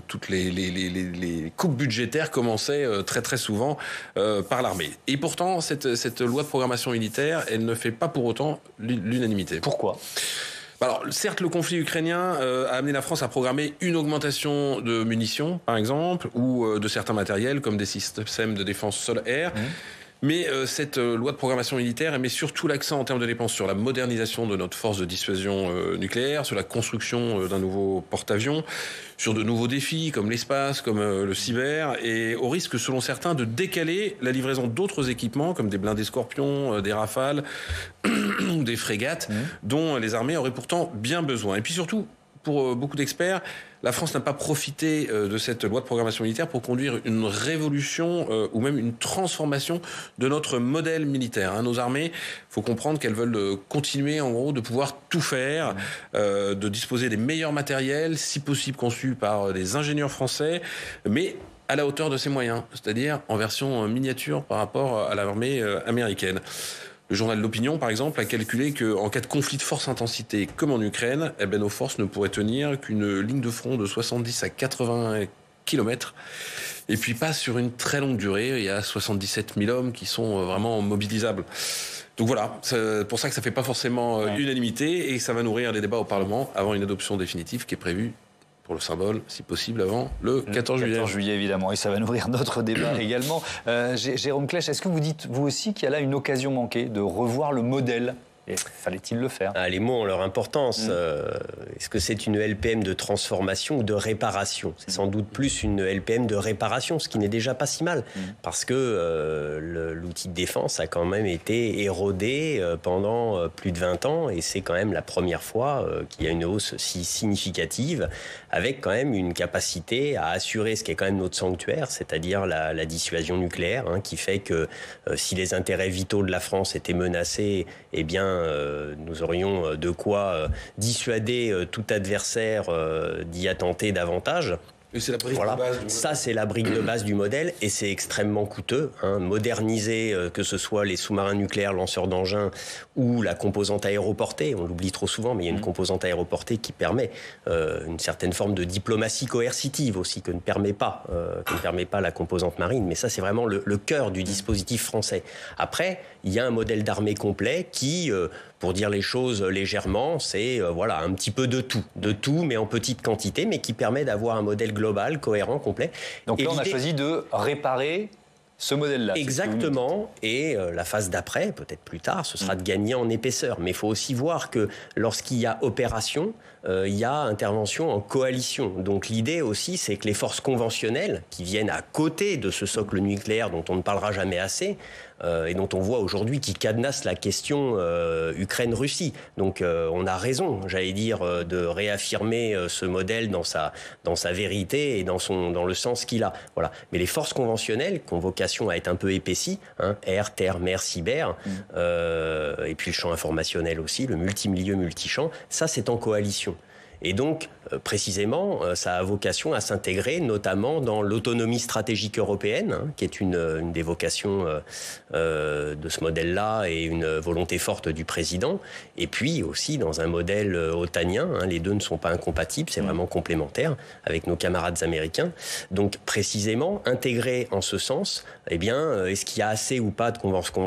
[SPEAKER 9] toutes les coupes budgétaires commençaient très très souvent par l'armée. Et pourtant, cette loi de programmation militaire, elle ne fait pas pour autant l'unanimité.
[SPEAKER 1] Pourquoi ?
[SPEAKER 9] Alors, certes, le conflit ukrainien a amené la France à programmer une augmentation de munitions, par exemple, ou de certains matériels, comme des systèmes de défense sol-air. Mais cette loi de programmation militaire, elle met surtout l'accent en termes de dépenses sur la modernisation de notre force de dissuasion nucléaire, sur la construction d'un nouveau porte-avions, sur de nouveaux défis comme l'espace, comme le cyber, et au risque, selon certains, de décaler la livraison d'autres équipements comme des blindés Scorpion, des Rafales ou des frégates, dont les armées auraient pourtant bien besoin. Et puis surtout, pour beaucoup d'experts, la France n'a pas profité de cette loi de programmation militaire pour conduire une révolution ou même une transformation de notre modèle militaire. Nos armées, il faut comprendre qu'elles veulent continuer, en gros, de pouvoir tout faire, de disposer des meilleurs matériels, si possible conçus par des ingénieurs français, mais à la hauteur de ses moyens, c'est-à-dire en version miniature par rapport à l'armée américaine. Le journal de l'Opinion, par exemple, a calculé qu'en cas de conflit de forte intensité, comme en Ukraine, nos forces ne pourraient tenir qu'une ligne de front de 70 à 80 km. Et puis pas sur une très longue durée. Il y a 77 000 hommes qui sont vraiment mobilisables. Donc voilà, c'est pour ça que ça ne fait pas forcément unanimité et ça va nourrir les débats au Parlement avant une adoption définitive qui est prévue, pour le symbole, si possible, avant le 14 juillet.
[SPEAKER 1] 14 juillet, évidemment, et ça va nourrir notre débat également. Jérôme Klech, est-ce que vous dites, vous aussi, qu'il y a là une occasion manquée de revoir le modèle Et fallait-il le faire?
[SPEAKER 6] Les mots ont leur importance. Est-ce que c'est une LPM de transformation ou de réparation? C'est sans doute plus une LPM de réparation, ce qui n'est déjà pas si mal, parce que l'outil de défense a quand même été érodé pendant plus de 20 ans, et c'est quand même la première fois qu'il y a une hausse si significative, avec quand même une capacité à assurer ce qui est quand même notre sanctuaire, c'est-à-dire la dissuasion nucléaire, qui fait que si les intérêts vitaux de la France étaient menacés, eh bien nous aurions de quoi dissuader tout adversaire d'y attenter davantage.
[SPEAKER 9] Et c'est la brique de base.
[SPEAKER 6] Ça, c'est la brique de base du modèle, et c'est extrêmement coûteux. Moderniser, que ce soit les sous-marins nucléaires lanceurs d'engins ou la composante aéroportée, on l'oublie trop souvent, mais il y a une composante aéroportée qui permet une certaine forme de diplomatie coercitive aussi, que ne permet pas la composante marine. Mais ça, c'est vraiment le cœur du dispositif français. Après, il y a un modèle d'armée complet qui, pour dire les choses légèrement, c'est un petit peu de tout, mais en petite quantité, mais qui permet d'avoir un modèle global, cohérent, complet.
[SPEAKER 1] Donc là, on a choisi de réparer ce modèle-là.
[SPEAKER 6] Exactement. Et la phase d'après, peut-être plus tard, ce sera de gagner en épaisseur. Mais il faut aussi voir que lorsqu'il y a opération, il y a intervention en coalition. Donc l'idée aussi, c'est que les forces conventionnelles qui viennent à côté de ce socle nucléaire dont on ne parlera jamais assez, et dont on voit aujourd'hui qui cadenasse la question Ukraine-Russie. Donc on a raison, j'allais dire, de réaffirmer ce modèle dans sa vérité et dans le sens qu'il a. Voilà. Mais les forces conventionnelles, qui ont vocation à être un peu épaissies, air, terre, mer, cyber, et puis le champ informationnel aussi, le multimilieu, multichamp, ça c'est en coalition. Et donc, précisément, ça a vocation à s'intégrer notamment dans l'autonomie stratégique européenne, qui est une des vocations de ce modèle-là et une volonté forte du président. Et puis aussi dans un modèle otanien, les deux ne sont pas incompatibles, c'est vraiment complémentaire avec nos camarades américains. Donc, précisément, intégrer en ce sens, est-ce qu'il y a assez ou pas de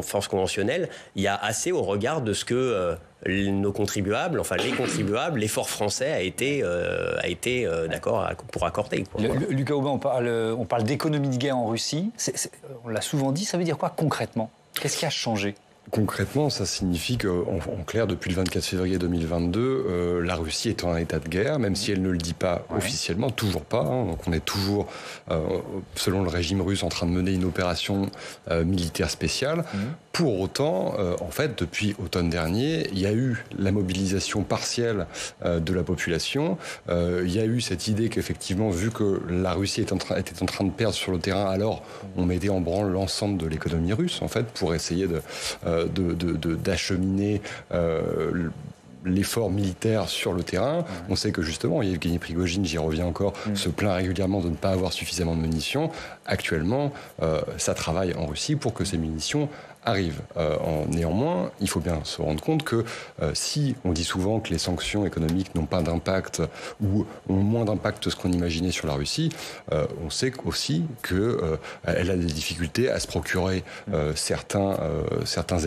[SPEAKER 6] forces conventionnelles? Il y a assez au regard de ce que nos contribuables, l'effort français a été d'accord pour accorder.
[SPEAKER 1] Lucas Aubin, on parle d'économie de guerre en Russie. On l'a souvent dit, ça veut dire quoi concrètement? Qu'est-ce qui a changé?
[SPEAKER 8] Concrètement, ça signifie qu'en clair, depuis le 24 février 2022, la Russie est en état de guerre, même si elle ne le dit pas officiellement, toujours pas. Donc on est toujours, selon le régime russe, en train de mener une opération militaire spéciale. Pour autant, en fait, depuis automne dernier, il y a eu la mobilisation partielle de la population. Il y a eu cette idée qu'effectivement, vu que la Russie était en train de perdre sur le terrain, alors on mettait en branle l'ensemble de l'économie russe, en fait, pour essayer d'acheminer l'effort militaire sur le terrain. On sait que justement, Yevgeny Prigojine, j'y reviens encore, se plaint régulièrement de ne pas avoir suffisamment de munitions. Actuellement, ça travaille en Russie pour que ces munitions arrive. Néanmoins, il faut bien se rendre compte que si on dit souvent que les sanctions économiques n'ont pas d'impact ou ont moins d'impact que ce qu'on imaginait sur la Russie, on sait aussi qu'elle a des difficultés à se procurer certains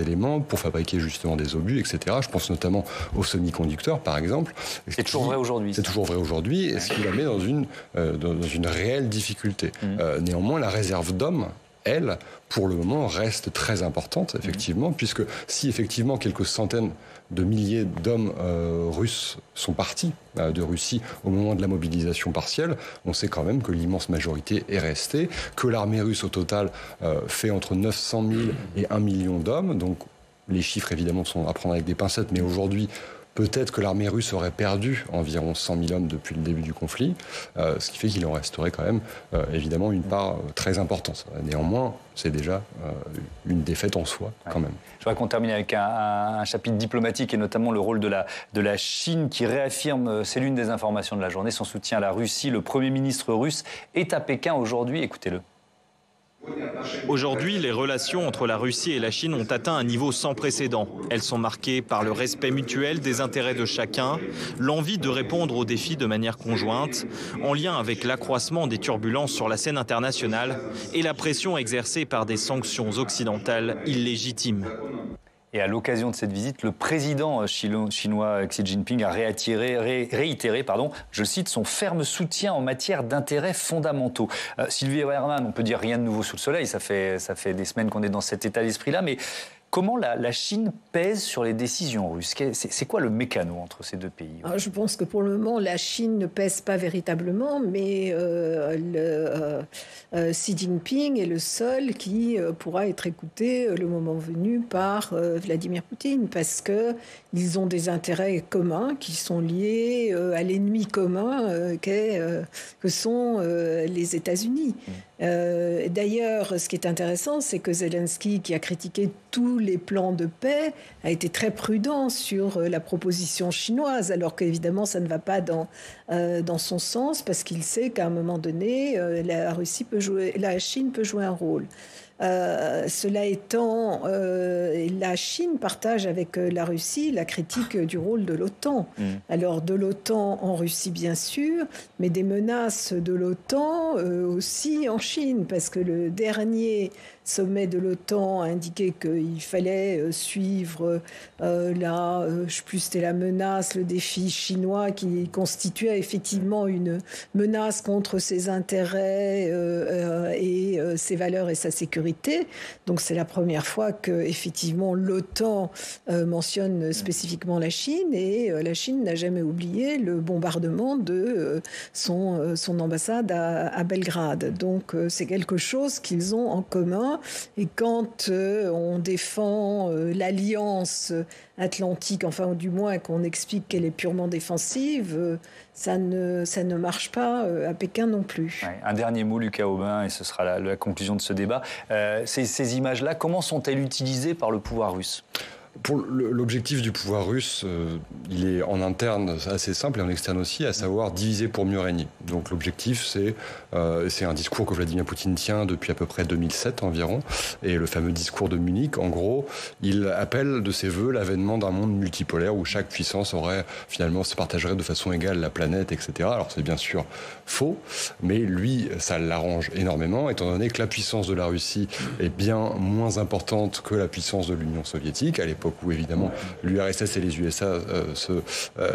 [SPEAKER 8] éléments pour fabriquer justement des obus, etc. Je pense notamment aux semi-conducteurs, par exemple.
[SPEAKER 1] C'est toujours vrai aujourd'hui.
[SPEAKER 8] C'est toujours vrai aujourd'hui, et ce qui la met dans une réelle difficulté. Néanmoins, la réserve d'hommes, elle, pour le moment, reste très importante, effectivement, puisque si effectivement quelques centaines de milliers d'hommes russes sont partis de Russie au moment de la mobilisation partielle, on sait quand même que l'immense majorité est restée, que l'armée russe au total fait entre 900 000 et 1 million d'hommes, donc les chiffres évidemment sont à prendre avec des pincettes, mais aujourd'hui, peut-être que l'armée russe aurait perdu environ 100 000 hommes depuis le début du conflit, ce qui fait qu'il en resterait quand même évidemment une part très importante. Néanmoins, c'est déjà une défaite en soi, quand même.
[SPEAKER 1] Je voudrais qu'on termine avec un chapitre diplomatique et notamment le rôle de la Chine qui réaffirme, c'est l'une des informations de la journée, son soutien à la Russie. Le Premier ministre russe est à Pékin aujourd'hui, écoutez-le.
[SPEAKER 10] Aujourd'hui, les relations entre la Russie et la Chine ont atteint un niveau sans précédent. Elles sont marquées par le respect mutuel des intérêts de chacun, l'envie de répondre aux défis de manière conjointe, en lien avec l'accroissement des turbulences sur la scène internationale et la pression exercée par des sanctions occidentales illégitimes.
[SPEAKER 1] Et à l'occasion de cette visite, le président chinois Xi Jinping a réitéré, je cite, son ferme soutien en matière d'intérêts fondamentaux. Sylvie Hermann, on peut dire rien de nouveau sous le soleil, ça fait des semaines qu'on est dans cet état d'esprit-là, mais Comment la Chine pèse sur les décisions russes? C'est quoi le mécano entre ces deux pays?
[SPEAKER 7] Je pense que pour le moment, la Chine ne pèse pas véritablement, mais Xi Jinping est le seul qui pourra être écouté le moment venu par Vladimir Poutine, parce qu'ils ont des intérêts communs qui sont liés à l'ennemi commun que sont les États-Unis. D'ailleurs, ce qui est intéressant, c'est que Zelensky, qui a critiqué tous les plans de paix, a été très prudent sur la proposition chinoise, alors qu'évidemment, ça ne va pas dans son sens, parce qu'il sait qu'à un moment donné, la Chine peut jouer un rôle. Cela étant, la Chine partage avec la Russie la critique du rôle de l'OTAN. Alors de l'OTAN en Russie bien sûr, mais des menaces de l'OTAN aussi en Chine, parce que le dernier sommet de l'OTAN a indiqué qu'il fallait suivre je sais plus, c'était la menace, le défi chinois qui constituait effectivement une menace contre ses intérêts et ses valeurs et sa sécurité. Donc c'est la première fois que effectivement l'OTAN mentionne spécifiquement la Chine, et la Chine n'a jamais oublié le bombardement de son ambassade à Belgrade. Donc c'est quelque chose qu'ils ont en commun. Et quand on défend l'alliance atlantique, enfin du moins qu'on explique qu'elle est purement défensive, ça ne marche pas à Pékin non plus.
[SPEAKER 1] Ouais, un dernier mot, Lucas Aubin, et ce sera la conclusion de ce débat. Ces images-là, comment sont-elles utilisées par le pouvoir russe ?
[SPEAKER 8] Pour l'objectif du pouvoir russe, il est en interne assez simple et en externe aussi, à savoir diviser pour mieux régner. Donc l'objectif, c'est un discours que Vladimir Poutine tient depuis à peu près 2007 environ, et le fameux discours de Munich. En gros, il appelle de ses voeux l'avènement d'un monde multipolaire où chaque puissance se partagerait de façon égale la planète, etc. Alors c'est bien sûr faux, mais lui, ça l'arrange énormément, étant donné que la puissance de la Russie est bien moins importante que la puissance de l'Union soviétique, à l'époque où évidemment l'URSS et les USA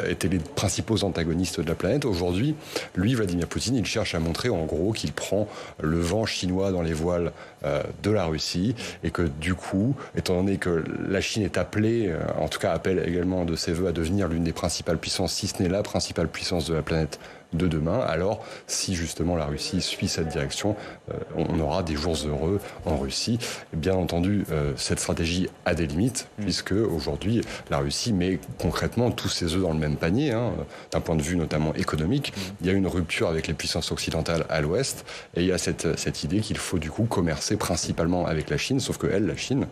[SPEAKER 8] étaient les principaux antagonistes de la planète. Aujourd'hui, lui, Vladimir Poutine, il cherche à montrer en gros qu'il prend le vent chinois dans les voiles de la Russie, et que du coup, étant donné que la Chine est appelée, en tout cas appelle également de ses voeux à devenir l'une des principales puissances, si ce n'est la principale puissance de la planète de demain, alors si justement la Russie suit cette direction, on aura des jours heureux en Russie. Et bien entendu, cette stratégie a des limites, puisque aujourd'hui la Russie met concrètement tous ses œufs dans le même panier, d'un point de vue notamment économique. Il y a une rupture avec les puissances occidentales à l'ouest, et il y a cette idée qu'il faut du coup commercer principalement avec la Chine, sauf que la Chine,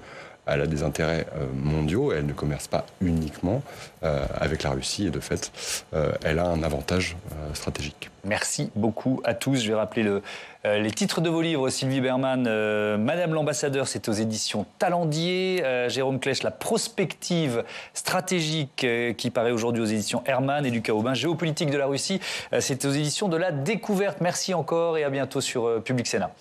[SPEAKER 8] elle a des intérêts mondiaux, elle ne commerce pas uniquement avec la Russie, et de fait, elle a un avantage stratégique.
[SPEAKER 1] Merci beaucoup à tous. Je vais rappeler les titres de vos livres, Sylvie Bermann. Madame l'ambassadeur, c'est aux éditions Talendier. Jérôme Klech, La prospective stratégique, qui paraît aujourd'hui aux éditions Hermann. Et Lucas Aubin, Géopolitique de la Russie, c'est aux éditions de La Découverte. Merci encore et à bientôt sur Public Sénat.